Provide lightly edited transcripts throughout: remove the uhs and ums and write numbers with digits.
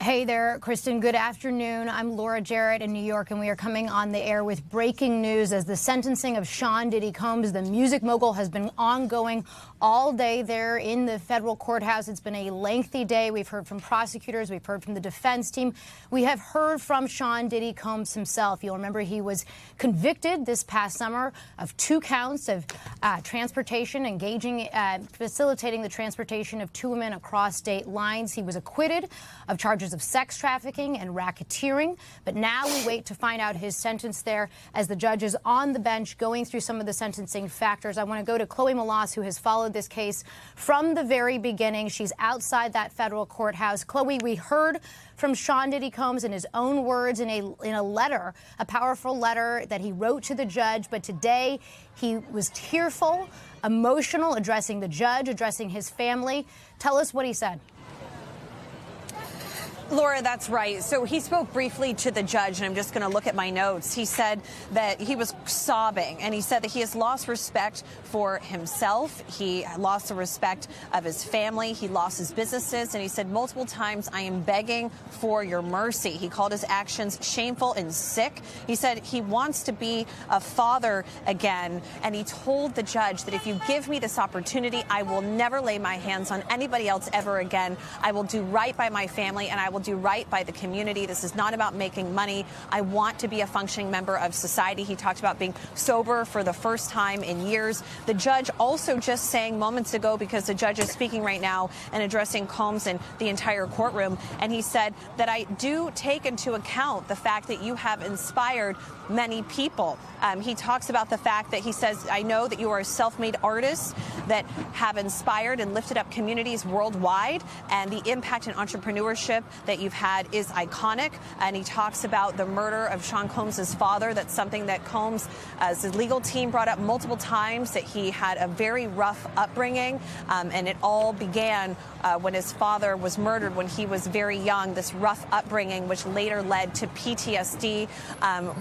Hey there, Kristen. Good afternoon. I'm Laura Jarrett in New York, and we are coming on the air with breaking news as the sentencing of Sean Diddy Combs, the music mogul, has been ongoing all day there in the federal courthouse. It's been a lengthy day. We've heard from prosecutors. We've heard from the defense team. We have heard from Sean Diddy Combs himself. You'll remember he was convicted this past summer of 2 counts of transportation, facilitating the transportation of 2 women across state lines. He was acquitted of charges of sex trafficking and racketeering. But now we wait to find out his sentence there as the judge is on the bench going through some of the sentencing factors. I want to go to Chloe Malas, who has followed this case from the very beginning. She's outside that federal courthouse. Chloe, we heard from Sean Diddy Combs in his own words in a letter, a powerful letter that he wrote to the judge. But today he was tearful, emotional, addressing the judge, addressing his family. Tell us what he said. Laura, that's right. So he spoke briefly to the judge, and I'm just going to look at my notes. He said that he was sobbing, and he said that he has lost respect for himself. He lost the respect of his family. He lost his businesses, and he said multiple times, "I am begging for your mercy." He called his actions shameful and sick. He said he wants to be a father again, and he told the judge that if you give me this opportunity, I will never lay my hands on anybody else ever again. I will do right by my family, and I will do right by the community. This is not about making money. I want to be a functioning member of society. He talked about being sober for the first time in years. The judge also just saying moments ago, because the judge is speaking right now and addressing Combs and the entire courtroom, and he said that I do take into account the fact that you have inspired many people. He talks about the fact that he says, I know that you are a self-made artist that have inspired and lifted up communities worldwide, and the impact in entrepreneurship that you've had is iconic. And he talks about the murder of Sean Combs' father. That's something that Combs, as his legal team, brought up multiple times, that he had a very rough upbringing. And it all began when his father was murdered when he was very young, this rough upbringing, which later led to PTSD.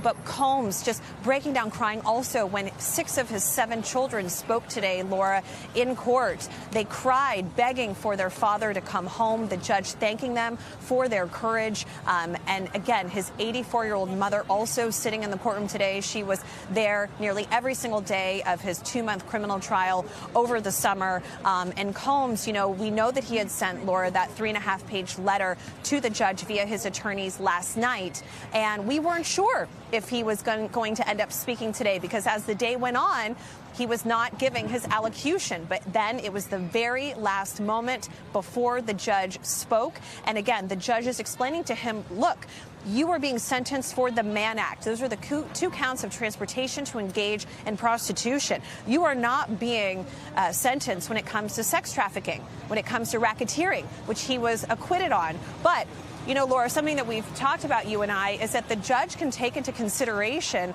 But Combs just breaking down, crying also when 6 of his 7 children spoke today, Laura, in court. They cried, begging for their father to come home, the judge thanking them for their courage. And again, his 84-year-old mother also sitting in the courtroom today. She was there nearly every single day of his 2-month criminal trial over the summer. And Combs, you know, we know that he had sent, Laura, that 3.5-page letter to the judge via his attorneys last night. And we weren't sure if he was going to end up speaking today, because as the day went on, he was not giving his allocution. But then it was the very last moment before the judge spoke. And again, the judge is explaining to him, look, you are being sentenced for the Mann Act. Those are the 2 counts of transportation to engage in prostitution. You are not being sentenced when it comes to sex trafficking, when it comes to racketeering, which he was acquitted on. But you know, Laura, something that we've talked about, you and I, is that the judge can take into consideration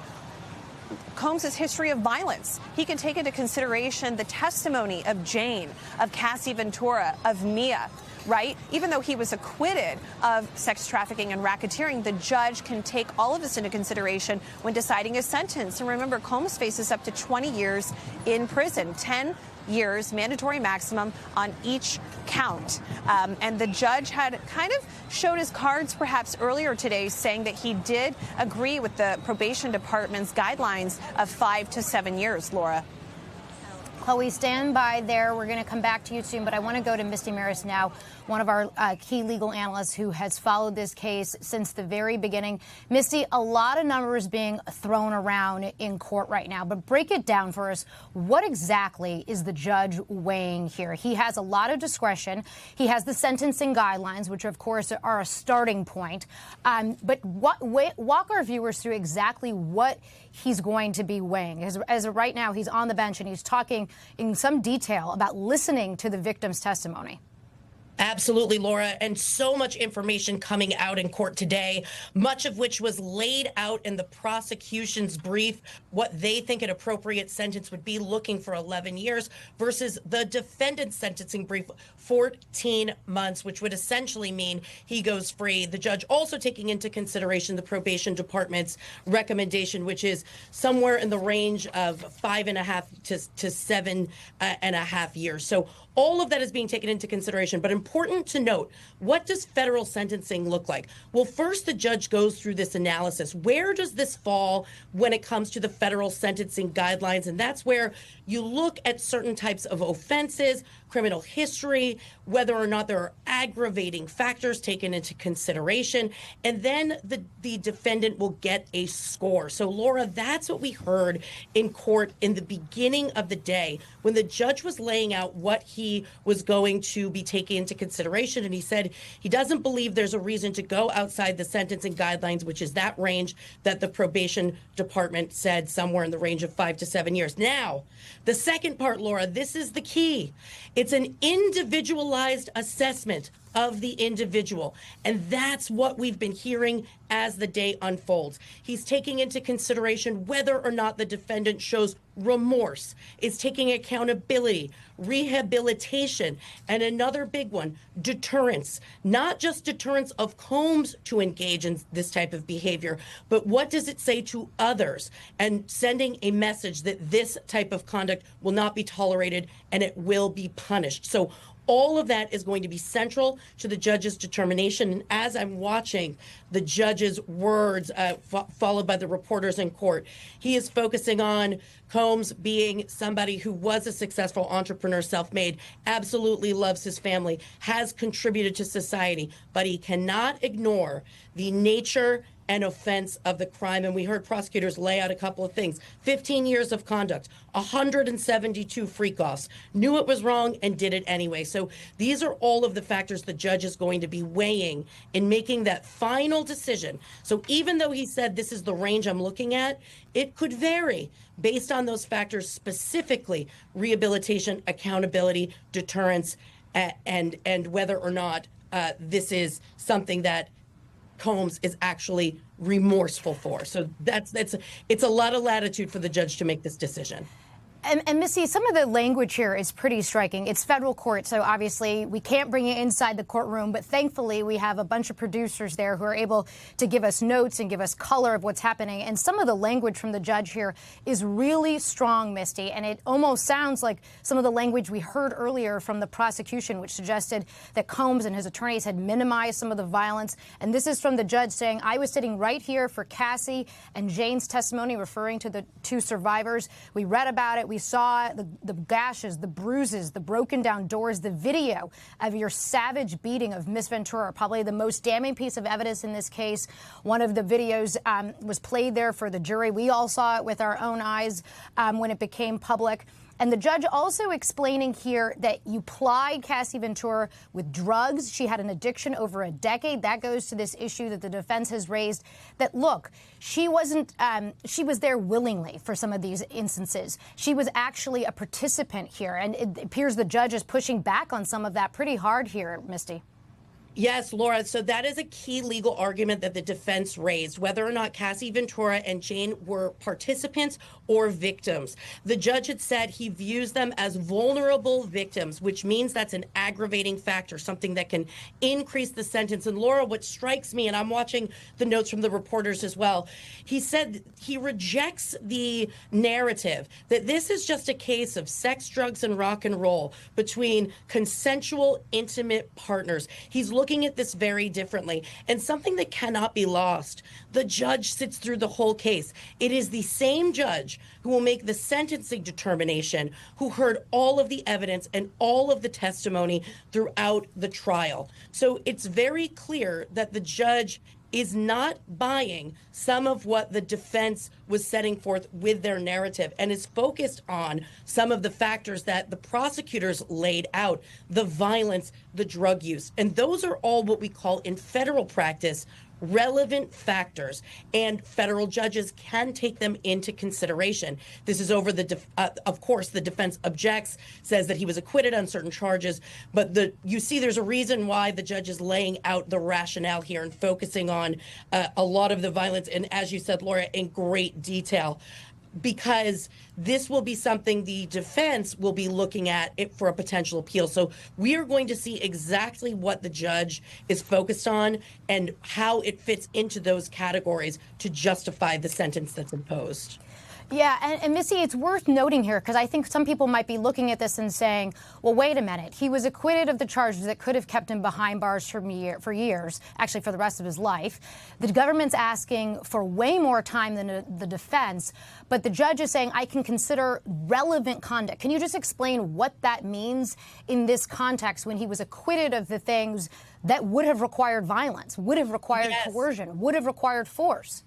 Combs' history of violence. He can take into consideration the testimony of Jane, of Cassie Ventura, of Mia, right? Even though he was acquitted of sex trafficking and racketeering, the judge can take all of this into consideration when deciding his sentence. And remember, Combs faces up to 20 years in prison, 10 years mandatory maximum on each count. And the judge had kind of showed his cards perhaps earlier today, saying that he did agree with the probation department's guidelines of 5 to 7 years, Laura. Chloe, stand by there. We're going to come back to you soon, but I want to go to Misty Maris now, one of our key legal analysts who has followed this case since the very beginning. Misty, a lot of numbers being thrown around in court right now, but break it down for us. What exactly is the judge weighing here? He has a lot of discretion. He has the sentencing guidelines, which of course are a starting point. But walk our viewers through exactly what he's going to be weighing. As of right now, he's on the bench and he's talking in some detail about listening to the victim's testimony. Absolutely, Laura, and so much information coming out in court today, much of which was laid out in the prosecution's brief, what they think an appropriate sentence would be, looking for 11 years, versus the defendant's sentencing brief, 14 months, which would essentially mean he goes free. The judge also taking into consideration the probation department's recommendation, which is somewhere in the range of 5.5 to 7.5 years. So all of that is being taken into consideration. But important to note, what does federal sentencing look like? Well, first, the judge goes through this analysis. Where does this fall when it comes to the federal sentencing guidelines? And that's where you look at certain types of offenses, criminal history, whether or not there are aggravating factors taken into consideration, and then the defendant will get a score. So, Laura, that's what we heard in court in the beginning of the day when the judge was laying out what he was going to be taking into consideration. And he said he doesn't believe there's a reason to go outside the sentencing guidelines, which is that range that the probation department said, somewhere in the range of 5 to 7 years. Now, the second part, Laura, this is the key. It's an individualized assessment of the individual. And that's what we've been hearing as the day unfolds. He's taking into consideration whether or not the defendant shows remorse, is taking accountability, rehabilitation, and another big one, deterrence. Not just deterrence of Combs to engage in this type of behavior, but what does it say to others, and sending a message that this type of conduct will not be tolerated and it will be punished. So all of that is going to be central to the judge's determination. And as I'm watching the judge's words followed by the reporters in court, he is focusing on Combs being somebody who was a successful entrepreneur, self-made, absolutely loves his family, has contributed to society, but he cannot ignore the nature and offense of the crime. And we heard prosecutors lay out a couple of things. 15 years of conduct, 172 freak-offs, knew it was wrong and did it anyway. So these are all of the factors the judge is going to be weighing in making that final decision. So even though he said this is the range I'm looking at, it could vary based on those factors, specifically rehabilitation, accountability, deterrence, and whether or not this is something that Combs is actually remorseful for. So it's a lot of latitude for the judge to make this decision. And Missy, some of the language here is pretty striking. It's federal court, so obviously we can't bring it inside the courtroom, but thankfully we have a bunch of producers there who are able to give us notes and give us color of what's happening. And some of the language from the judge here is really strong, Misty, and it almost sounds like some of the language we heard earlier from the prosecution, which suggested that Combs and his attorneys had minimized some of the violence. And this is from the judge saying, I was sitting right here for Cassie and Jane's testimony, referring to the two survivors. We read about it. We saw the gashes, the bruises, the broken down doors, the video of your savage beating of Miss Ventura, probably the most damning piece of evidence in this case. One of the videos was played there for the jury. We all saw it with our own eyes when it became public. And the judge also explaining here that you plied Cassie Ventura with drugs. She had an addiction over a decade. That goes to this issue that the defense has raised, that, look, she wasn't, she was there willingly for some of these instances. She was actually a participant here. And it appears the judge is pushing back on some of that pretty hard here, Misty. Yes, Laura. So that is a key legal argument that the defense raised, whether or not Cassie Ventura and Jane were participants or victims. The judge had said he views them as vulnerable victims, which means that's an aggravating factor, something that can increase the sentence. And Laura, what strikes me, and I'm watching the notes from the reporters as well, he said he rejects the narrative that this is just a case of sex, drugs, and rock and roll between consensual, intimate partners. He's looking at this very differently, and something that cannot be lost. The judge sits through the whole case. It is the same judge who will make the sentencing determination, who heard all of the evidence and all of the testimony throughout the trial. So it's very clear that the judge is not buying some of what the defense was setting forth with their narrative, and is focused on some of the factors that the prosecutors laid out, the violence, the drug use. And those are all what we call in federal practice relevant factors, and federal judges can take them into consideration. This is over of course, the defense objects, says that he was acquitted on certain charges, but you see there's a reason why the judge is laying out the rationale here and focusing on a lot of the violence, and as you said, Laura, in great detail, because this will be something the defense will be looking at it for a potential appeal. So we are going to see exactly what the judge is focused on and how it fits into those categories to justify the sentence that's imposed. Yeah, and Missy, it's worth noting here, because I think some people might be looking at this and saying, well, wait a minute. He was acquitted of the charges that could have kept him behind bars for years, actually for the rest of his life. The government's asking for way more time than the defense, but the judge is saying, I can consider relevant conduct. Can you just explain what that means in this context when he was acquitted of the things that would have required violence, would have required coercion, would have required force?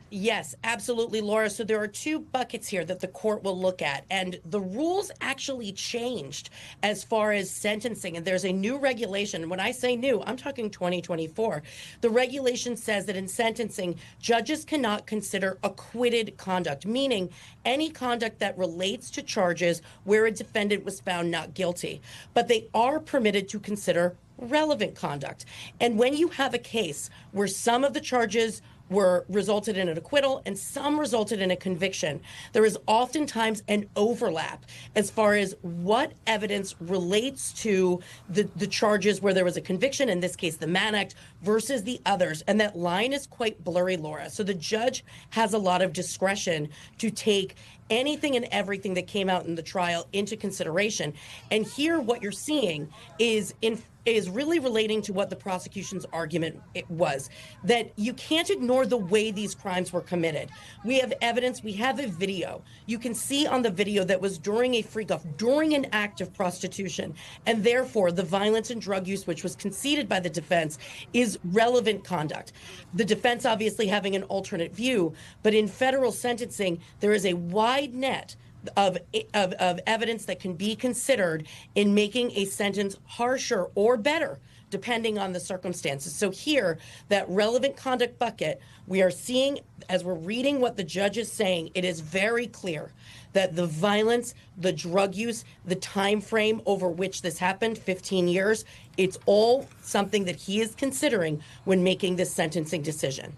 Yes, absolutely, Laura. So there are two buckets here that the court will look at, and the rules actually changed as far as sentencing. And there's a new regulation. When I say new, I'm talking 2024. The regulation says that in sentencing, judges cannot consider acquitted conduct, meaning any conduct that relates to charges where a defendant was found not guilty. But they are permitted to consider relevant conduct. And when you have a case where some of the charges resulted in an acquittal and some resulted in a conviction, there is oftentimes an overlap as far as what evidence relates to the charges where there was a conviction, in this case the Mann Act, versus the others. And that line is quite blurry, Laura. So the judge has a lot of discretion to take anything and everything that came out in the trial into consideration. And here what you're seeing is really relating to what the prosecution's argument was, that you can't ignore the way these crimes were committed. We have evidence, we have a video. You can see on the video that was during a freak-off, during an act of prostitution, and therefore the violence and drug use, which was conceded by the defense, is relevant conduct. The defense obviously having an alternate view, but in federal sentencing, there is a wide net of evidence that can be considered in making a sentence harsher or better, depending on the circumstances. So here, that relevant conduct bucket, we are seeing, as we're reading what the judge is saying, it is very clear that the violence, the drug use, the time frame over which this happened, 15 years, it's all something that he is considering when making this sentencing decision.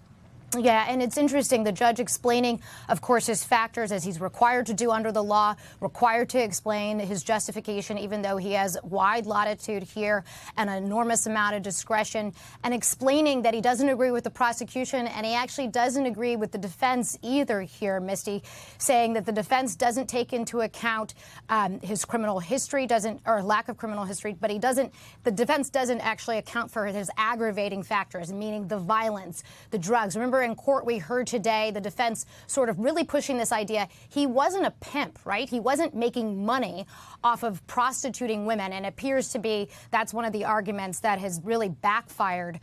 Yeah, and it's interesting, the judge explaining, of course, his factors as he's required to do under the law, required to explain his justification, even though he has wide latitude here and an enormous amount of discretion, and explaining that he doesn't agree with the prosecution and he actually doesn't agree with the defense either here, Misty, saying that the defense doesn't take into account his criminal history, or lack of criminal history, but the defense doesn't actually account for his aggravating factors, meaning the violence, the drugs. Remember, in court we heard today the defense sort of really pushing this idea he wasn't a pimp, right? He wasn't making money off of prostituting women, and it appears to be that's one of the arguments that has really backfired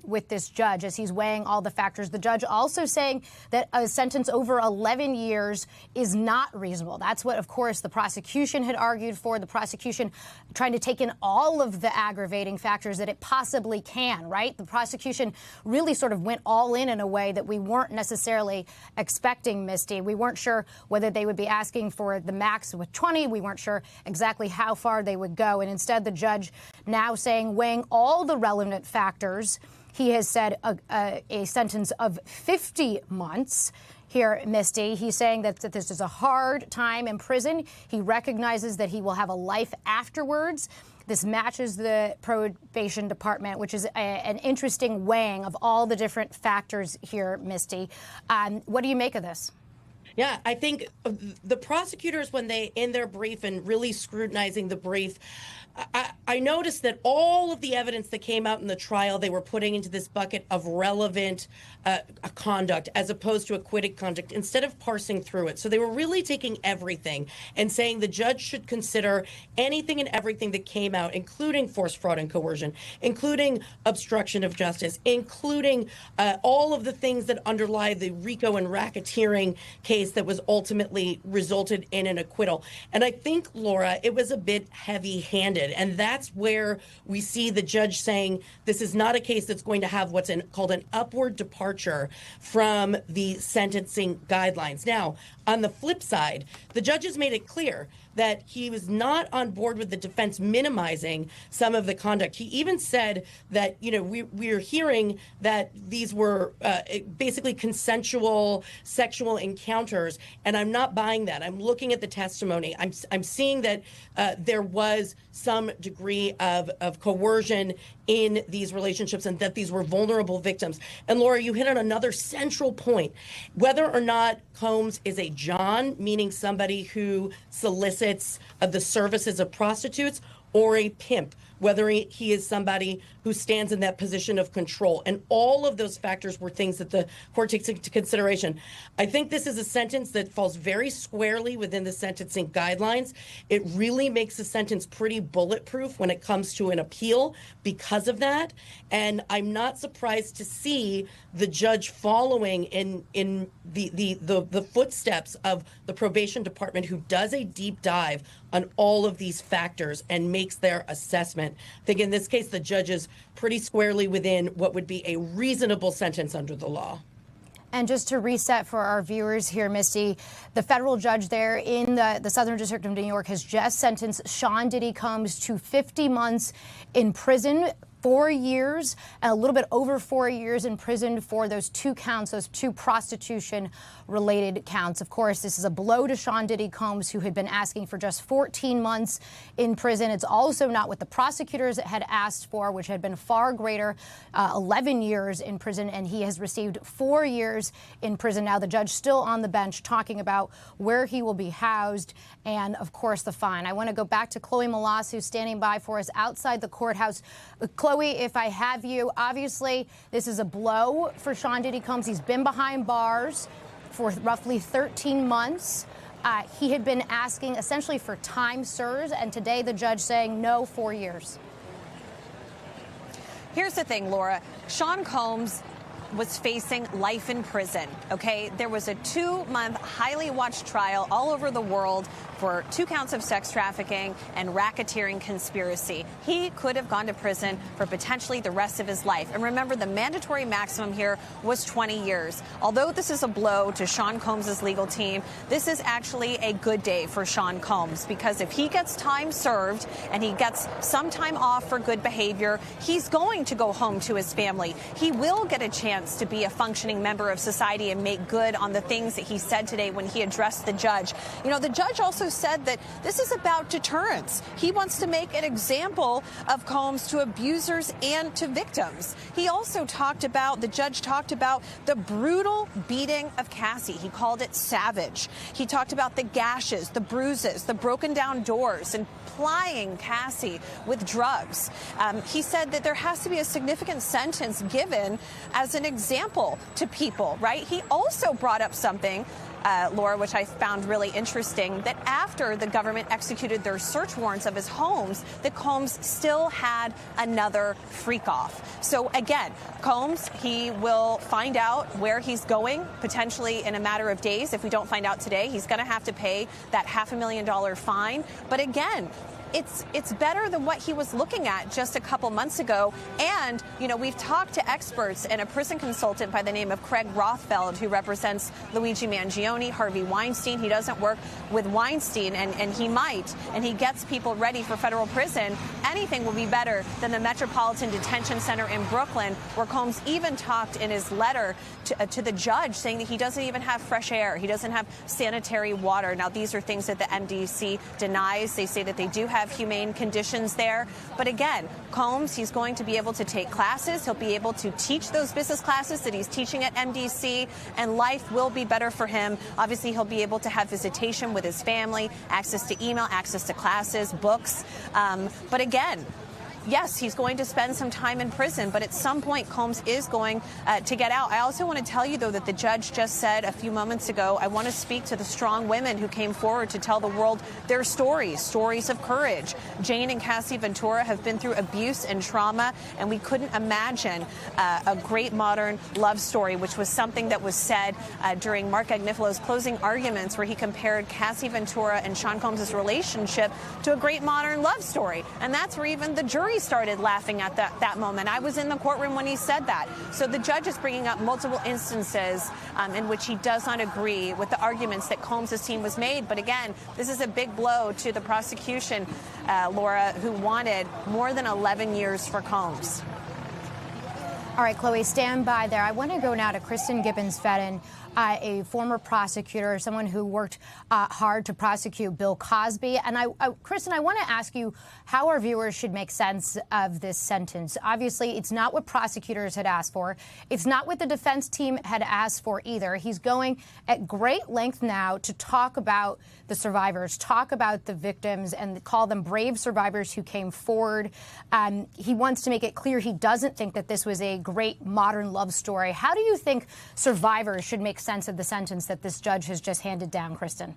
with this judge as he's weighing all the factors. The judge also saying that a sentence over 11 years is not reasonable. That's what, of course, the prosecution had argued for, the prosecution trying to take in all of the aggravating factors that it possibly can, right? The prosecution really sort of went all in a way that we weren't necessarily expecting, Misty. We weren't sure whether they would be asking for the max with 20. We weren't sure exactly how far they would go. And instead, the judge now saying, weighing all the relevant factors, he has said a sentence of 50 months. Here, Misty, he's saying that this is a hard time in prison. He recognizes that he will have a life afterwards. This matches the probation department, which is an interesting weighing of all the different factors here, Misty. What do you make of this? Yeah, I think the prosecutors, when they, in their brief and really scrutinizing the brief, I noticed that all of the evidence that came out in the trial, they were putting into this bucket of relevant conduct as opposed to acquitted conduct instead of parsing through it. So they were really taking everything and saying the judge should consider anything and everything that came out, including force, fraud, and coercion, including obstruction of justice, including all of the things that underlie the RICO and racketeering case that was ultimately resulted in an acquittal. And I think, Laura, it was a bit heavy-handed. And that's where we see the judge saying this is not a case that's going to have what's called an upward departure from the sentencing guidelines. Now, on the flip side, the judge has made it clear that he was not on board with the defense minimizing some of the conduct. He even said that, you know, we're hearing that these were basically consensual sexual encounters, and I'm not buying that. I'm looking at the testimony. I'm seeing that there was some degree of coercion in these relationships and that these were vulnerable victims. And Laura, you hit on another central point. Whether or not Combs is a John, meaning somebody who solicits the services of prostitutes, or a pimp, whether he is somebody who stands in that position of control. And all of those factors were things that the court takes into consideration. I think this is a sentence that falls very squarely within the sentencing guidelines. It really makes the sentence pretty bulletproof when it comes to an appeal because of that. And I'm not surprised to see the judge following in the footsteps of the probation department, who does a deep dive on all of these factors and makes their assessment. I think in this case, the judge is pretty squarely within what would be a reasonable sentence under the law. And just to reset for our viewers here, Misty, the federal judge there in the Southern District of New York has just sentenced Sean Diddy Combs to 50 months in prison, 4 years, and a little bit over 4 years in prison for those 2 counts, those 2 prostitution-related counts. Of course, this is a blow to Sean Diddy Combs, who had been asking for just 14 months in prison. It's also not what the prosecutors had asked for, which had been far greater, 11 years in prison, and he has received 4 years in prison. Now, the judge still on the bench talking about where he will be housed and, of course, the fine. I want to go back to Chloe Malas, who's standing by for us outside the courthouse. Chloe, if I have you, obviously this is a blow for Sean Diddy Combs. He's been behind bars for roughly 13 months. He had been asking essentially for time served, and today the judge saying no, 4 years. Here's the thing, Laura. Sean Combs was facing life in prison, okay? There was a 2-month, highly watched trial all over the world for 2 counts of sex trafficking and racketeering conspiracy. He could have gone to prison for potentially the rest of his life. And remember, the mandatory maximum here was 20 years. Although this is a blow to Sean Combs' legal team, this is actually a good day for Sean Combs, because if he gets time served and he gets some time off for good behavior, he's going to go home to his family. He will get a chance to be a functioning member of society and make good on the things that he said today when he addressed the judge. You know, the judge also said that this is about deterrence. He wants to make an example of Combs to abusers and to victims. He also the judge talked about the brutal beating of Cassie. He called it savage. He talked about the gashes, the bruises, the broken down doors, and plying Cassie with drugs. He said that there has to be a significant sentence given as an example to people, right? He also brought up something, Laura, which I found really interesting, that after the government executed their search warrants of his homes, that Combs still had another freak-off. So again, Combs, he will find out where he's going, potentially in a matter of days. If we don't find out today, he's going to have to pay that $500,000 fine. But again, it's better than what he was looking at just a couple months ago. And, you know, we've talked to experts and a prison consultant by the name of Craig Rothfeld, who represents Luigi Mangione, Harvey Weinstein. He doesn't work with Weinstein, and he might, and he gets people ready for federal prison. Anything will be better than the Metropolitan Detention Center in Brooklyn, where Combs even talked in his letter to the judge, saying that he doesn't even have fresh air. He doesn't have sanitary water. Now, these are things that the MDC denies. They say that they do have humane conditions there. But again, Combs, he's going to be able to take classes. He'll be able to teach those business classes that he's teaching at MDC, and life will be better for him. Obviously, he'll be able to have visitation with his family, access to email, access to classes, books. But again, yes, he's going to spend some time in prison, but at some point, Combs is going to get out. I also want to tell you, though, that the judge just said a few moments ago, I want to speak to the strong women who came forward to tell the world their stories of courage. Jane and Cassie Ventura have been through abuse and trauma, and we couldn't imagine a great modern love story, which was something that was said during Mark Agnifalo's closing arguments, where he compared Cassie Ventura and Sean Combs' relationship to a great modern love story. And that's where even the jury started laughing at that moment. I was in the courtroom when he said that. So the judge is bringing up multiple instances in which he does not agree with the arguments that Combs' team was made. But again, this is a big blow to the prosecution, Laura, who wanted more than 11 years for Combs. All right, Chloe, stand by there. I want to go now to Kristen Gibbons-Fedden, a former prosecutor, someone who worked hard to prosecute Bill Cosby. And Kristen, I want to ask you how our viewers should make sense of this sentence. Obviously, it's not what prosecutors had asked for. It's not what the defense team had asked for either. He's going at great length now to talk about the survivors, talk about the victims, and call them brave survivors who came forward. He wants to make it clear he doesn't think that this was a great modern love story. How do you think survivors should make sense of the sentence that this judge has just handed down, Kristen?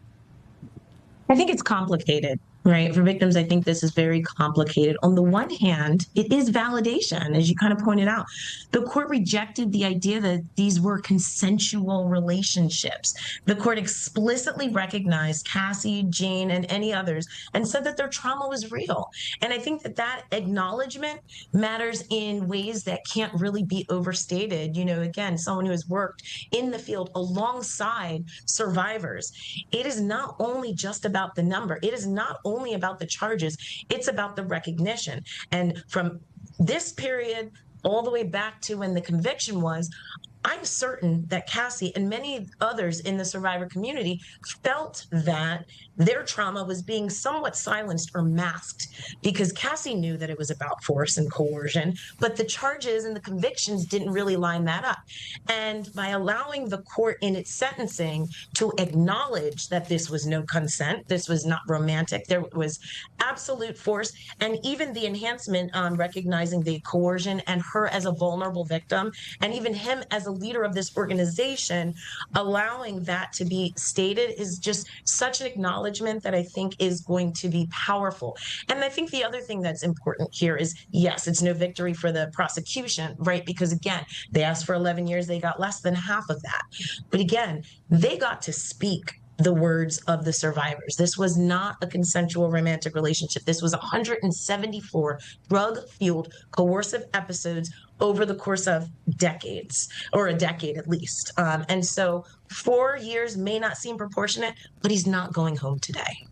I think it's complicated, right? For victims, I think this is very complicated. On the one hand, it is validation, as you kind of pointed out. The court rejected the idea that these were consensual relationships. The court explicitly recognized Cassie, Jane, and any others and said that their trauma was real. And I think that that acknowledgement matters in ways that can't really be overstated. You know, again, someone who has worked in the field alongside survivors. It is not only just about the number. It is not only about the charges. It's about the recognition. And from this period all the way back to when the conviction was, I'm certain that Cassie and many others in the survivor community felt that their trauma was being somewhat silenced or masked because Cassie knew that it was about force and coercion, but the charges and the convictions didn't really line that up. And by allowing the court in its sentencing to acknowledge that this was no consent, this was not romantic, there was absolute force, and even the enhancement on recognizing the coercion and her as a vulnerable victim, and even him as a leader of this organization, allowing that to be stated is just such an acknowledgement that I think is going to be powerful. And I think the other thing that's important here is, yes, it's no victory for the prosecution, right? Because again, they asked for 11 years, they got less than half of that. But again, they got to speak the words of the survivors. This was not a consensual romantic relationship. This was 174 drug-fueled coercive episodes over the course of decades, or a decade at least. And so 4 years may not seem proportionate, but he's not going home today.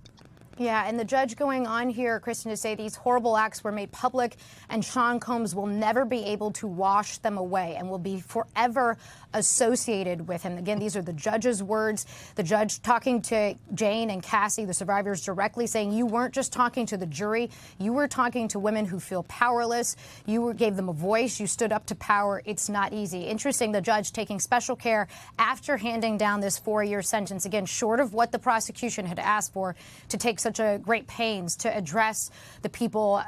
Yeah, and the judge going on here, Kristen, to say these horrible acts were made public and Sean Combs will never be able to wash them away and will be forever associated with him. Again, these are the judge's words. The judge talking to Jane and Cassie, the survivors, directly saying you weren't just talking to the jury, you were talking to women who feel powerless. You gave them a voice. You stood up to power. It's not easy. Interesting, the judge taking special care after handing down this 4-year sentence, again, short of what the prosecution had asked for, to take such a great pains to address the people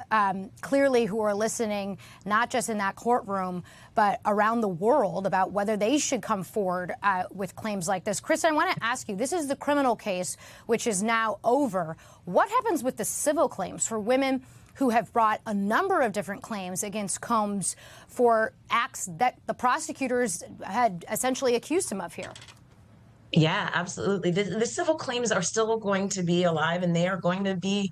clearly who are listening, not just in that courtroom, but around the world, about whether they should come forward with claims like this. Kristen, I want to ask you, this is the criminal case, which is now over. What happens with the civil claims for women who have brought a number of different claims against Combs for acts that the prosecutors had essentially accused him of here? Yeah, absolutely. The civil claims are still going to be alive and they are going to be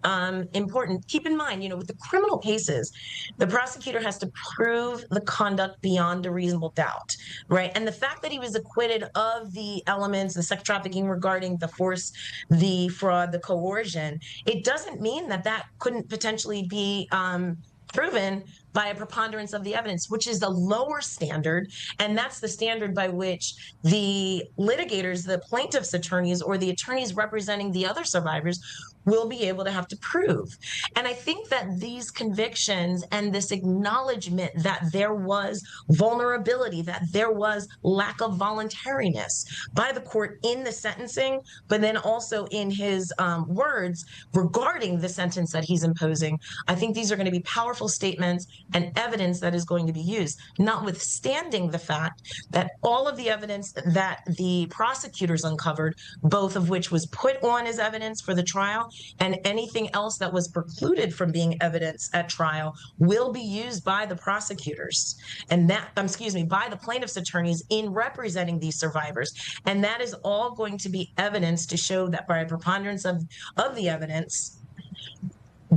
important. Keep in mind, with the criminal cases, the prosecutor has to prove the conduct beyond a reasonable doubt, right? And the fact that he was acquitted of the elements, the sex trafficking regarding the force, the fraud, the coercion, it doesn't mean that that couldn't potentially be proven by a preponderance of the evidence, which is the lower standard. And that's the standard by which the litigators, the plaintiff's attorneys, or the attorneys representing the other survivors will be able to have to prove. And I think that these convictions and this acknowledgement that there was vulnerability, that there was lack of voluntariness by the court in the sentencing, but then also in his words regarding the sentence that he's imposing, I think these are going to be powerful statements and evidence that is going to be used, notwithstanding the fact that all of the evidence that the prosecutors uncovered, both of which was put on as evidence for the trial, and anything else that was precluded from being evidence at trial will be used by the prosecutors and by the plaintiff's attorneys in representing these survivors. And that is all going to be evidence to show that by a preponderance of the evidence,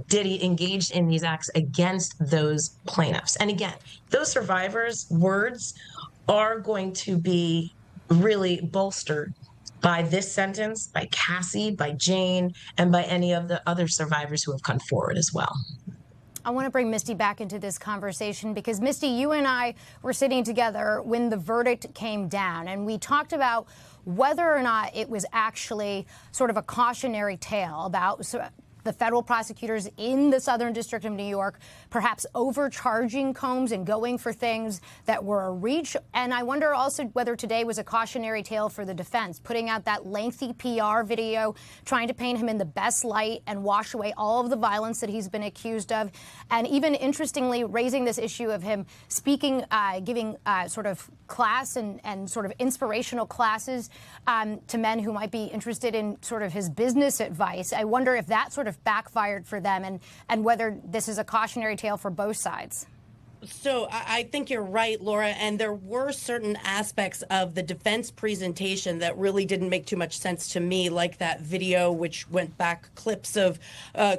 Diddy engaged in these acts against those plaintiffs. And again, those survivors' words are going to be really bolstered by this sentence, by Cassie, by Jane, and by any of the other survivors who have come forward as well. I want to bring Misty back into this conversation because, Misty, you and I were sitting together when the verdict came down, and we talked about whether or not it was actually sort of a cautionary tale about the federal prosecutors in the Southern District of New York perhaps overcharging Combs and going for things that were a reach. And I wonder also whether today was a cautionary tale for the defense, putting out that lengthy PR video, trying to paint him in the best light and wash away all of the violence that he's been accused of. And even interestingly, raising this issue of him speaking, giving sort of class and sort of inspirational classes to men who might be interested in sort of his business advice. I wonder if that sort of backfired for them and whether this is a cautionary tale for both sides. So I think you're right, Laura, and there were certain aspects of the defense presentation that really didn't make too much sense to me, like that video, which went back clips of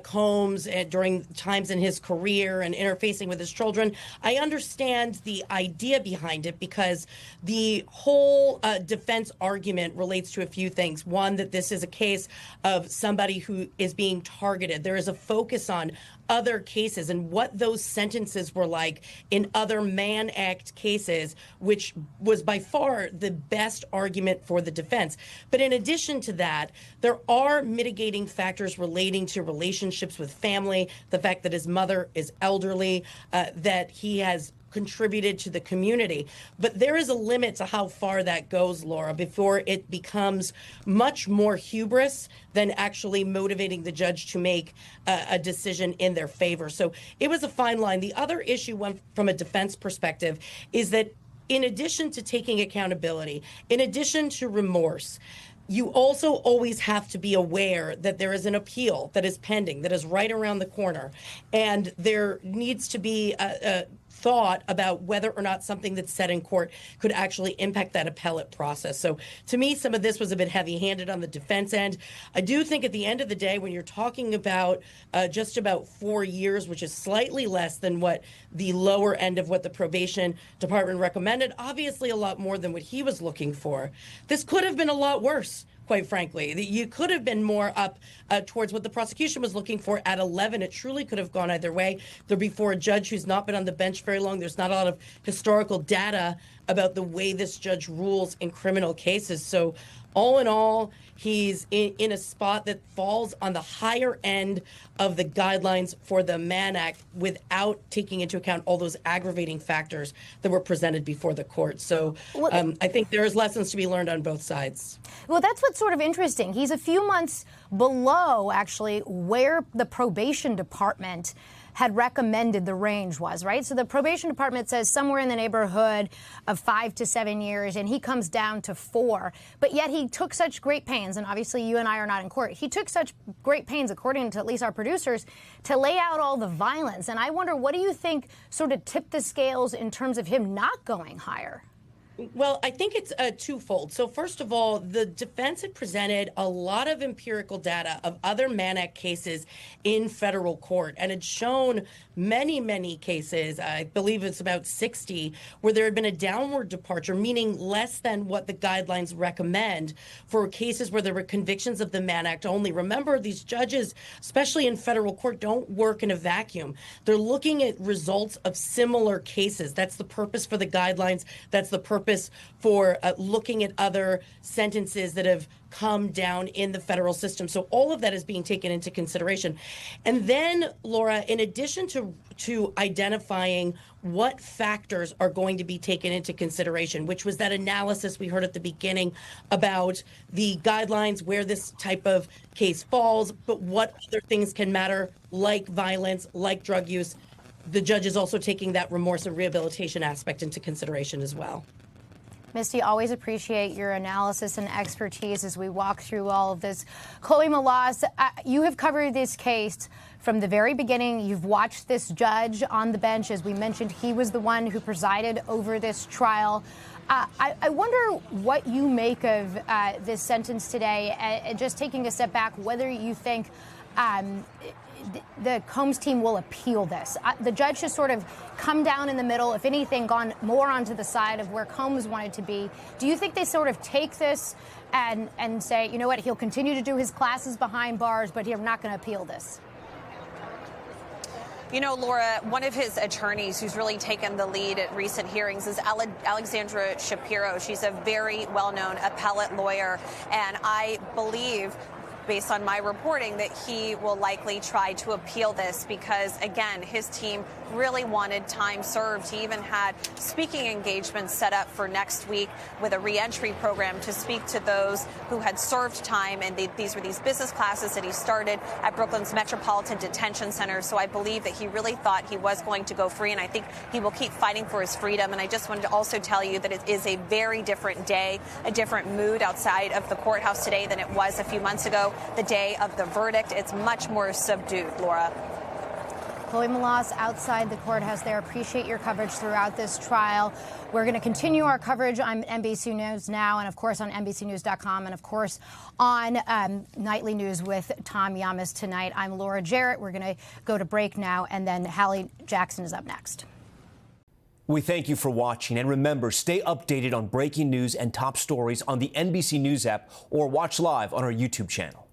Combs during times in his career and interfacing with his children. I understand the idea behind it because the whole defense argument relates to a few things. One, that this is a case of somebody who is being targeted. There is a focus on other cases and what those sentences were like in other Mann Act cases, which was by far the best argument for the defense. But in addition to that, there are mitigating factors relating to relationships with family, the fact that his mother is elderly, that he has contributed to the community. But there is a limit to how far that goes, Laura, before it becomes much more hubris than actually motivating the judge to make a decision in their favor. So it was a fine line. The other issue, one from a defense perspective, is that in addition to taking accountability, in addition to remorse, you also always have to be aware that there is an appeal that is pending, that is right around the corner. And there needs to be a thought about whether or not something that's said in court could actually impact that appellate process. So to me, some of this was a bit heavy-handed on the defense end. I do think at the end of the day, when you're talking about just about 4 years, which is slightly less than what the lower end of what the probation department recommended, obviously a lot more than what he was looking for, this could have been a lot worse. Quite frankly, you could have been more up towards what the prosecution was looking for at 11. It truly could have gone either way. They're before a judge who's not been on the bench very long. There's not a lot of historical data about the way this judge rules in criminal cases. So all in all, he's in a spot that falls on the higher end of the guidelines for the Mann Act without taking into account all those aggravating factors that were presented before the court. So I think there's lessons to be learned on both sides. Well, that's what's sort of interesting. He's a few months below, actually, where the probation department had recommended the range was, right? So the probation department says somewhere in the neighborhood of 5 to 7 years, and he comes down to 4. But yet he took such great pains, and obviously you and I are not in court. He took such great pains, according to at least our producers, to lay out all the violence. And I wonder, what do you think sort of tipped the scales in terms of him not going higher? Well, I think it's twofold. So first of all, the defense had presented a lot of empirical data of other Mann Act cases in federal court and had shown many, many cases, I believe it's about 60, where there had been a downward departure, meaning less than what the guidelines recommend for cases where there were convictions of the Mann Act only. Remember, these judges, especially in federal court, don't work in a vacuum. They're looking at results of similar cases. That's the purpose for the guidelines. That's the purpose for looking at other sentences that have come down in the federal system. So all of that is being taken into consideration. And then, Laura, in addition to identifying what factors are going to be taken into consideration, which was that analysis we heard at the beginning about the guidelines, where this type of case falls, but what other things can matter, like violence, like drug use, the judge is also taking that remorse and rehabilitation aspect into consideration as well. Misty, always appreciate your analysis and expertise as we walk through all of this. Chloe Melas, you have covered this case from the very beginning. You've watched this judge on the bench. As we mentioned, he was the one who presided over this trial. I wonder what you make of this sentence today, and just taking a step back, whether you think the Combs team will appeal this. The judge has sort of come down in the middle, if anything, gone more onto the side of where Combs wanted to be. Do you think they sort of take this and say, you know what, he'll continue to do his classes behind bars, but he's not going to appeal this? You know, Laura, one of his attorneys who's really taken the lead at recent hearings is Alexandra Shapiro. She's a very well-known appellate lawyer, and I believe, based on my reporting, that he will likely try to appeal this because, again, his team really wanted time served. He even had speaking engagements set up for next week with a reentry program to speak to those who had served time. And these were these business classes that he started at Brooklyn's Metropolitan Detention Center. So I believe that he really thought he was going to go free, and I think he will keep fighting for his freedom. And I just wanted to also tell you that it is a very different day, a different mood outside of the courthouse today than it was a few months ago, the day of the verdict. It's much more subdued, Laura. Chloe Malas outside the courthouse there. Appreciate your coverage throughout this trial. We're going to continue our coverage on NBC News Now and, of course, on NBCNews.com and, of course, on Nightly News with Tom Yamas tonight. I'm Laura Jarrett. We're going to go to break now, and then Hallie Jackson is up next. We thank you for watching, and remember, stay updated on breaking news and top stories on the NBC News app or watch live on our YouTube channel.